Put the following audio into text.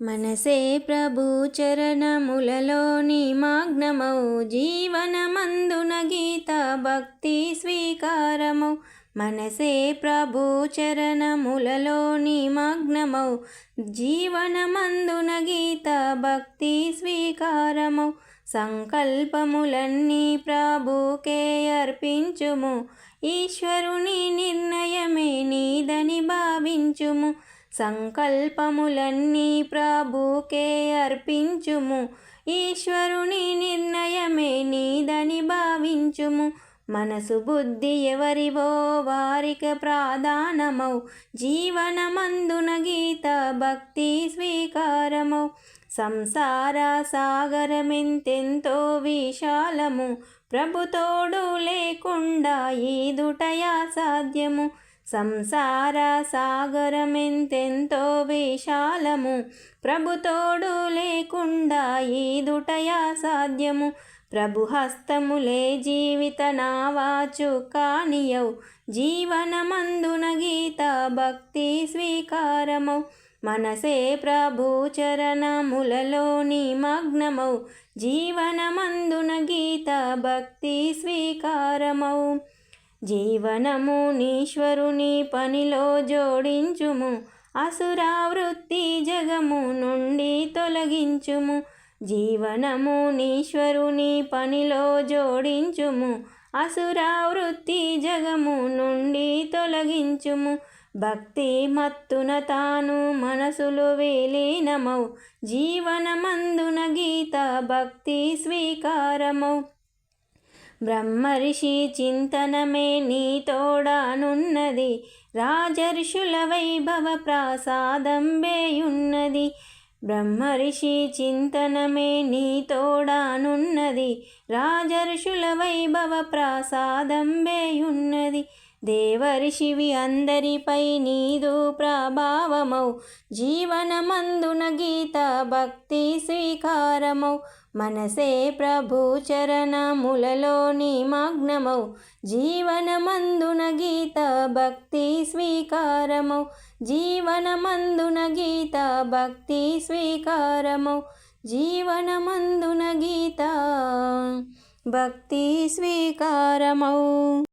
మనసే ప్రభు చరణములలో నిమగ్నమౌ జీవనమందున గీత భక్తి స్వీకారమౌ. మనసే ప్రభు చరణములలో నిమగ్నమౌ జీవనమందున గీత భక్తి స్వీకారమౌ. సంకల్పములన్నీ ప్రభుకే అర్పించుము, ఈశ్వరుని నిర్ణయమే నీదని భావించుము. సంకల్పములన్నీ ప్రభుకే అర్పించుము, ఈశ్వరుని నిర్ణయమే నీదని భావించుము. మనసు బుద్ధి ఎవరివో వారికి ప్రాధానమౌ జీవనమందున గీత భక్తి స్వీకారమౌ. సంసార సాగరమెంతెంతో విశాలము, ప్రభుతోడు లేకుండా ఈదుటయా సాధ్యము. సంసార సాగరమెంతెంతో విశాలము, ప్రభుతోడు లేకుండా ఈదుటయా సాధ్యము. ప్రభు హస్తములే జీవిత నావాచు కానియౌ జీవనమందున గీత భక్తి స్వీకారమౌ. మనసే ప్రభు చరణములలో నిమగ్నమౌ జీవనమందున గీత భక్తి స్వీకారమౌ. జీవనము నీశ్వరుని పనిలో జోడించుము, అసురావృత్తి జగము నుండి తొలగించుము. జీవనము నీశ్వరుని పనిలో జోడించుము, అసురావృత్తి జగము నుండి తొలగించుము. భక్తి మత్తున తాను మనసులు విలీనమౌ జీవనమందున గీత భక్తి స్వీకారమౌ. బ్రహ్మర్షి చింతనమే నీ తోడానున్నది, రాజర్షుల వైభవ ప్రసాదంబేయున్నది. బ్రహ్మర్షి చింతనమే నీ తోడానున్నది, రాజర్షుల వైభవ ప్రసాదంబేయున్నది. దేవర్షివి అందరిపై నీదు ప్రభావమౌ జీవనమందున గీత భక్తి స్వీకారమౌ. మనసే ప్రభు చరణములలో నిమగ్నమౌ జీవనమందున గీత భక్తి స్వీకారమౌ. జీవనమందున గీత భక్తి స్వీకారమౌ. జీవనమందున గీత భక్తి స్వీకారమౌ.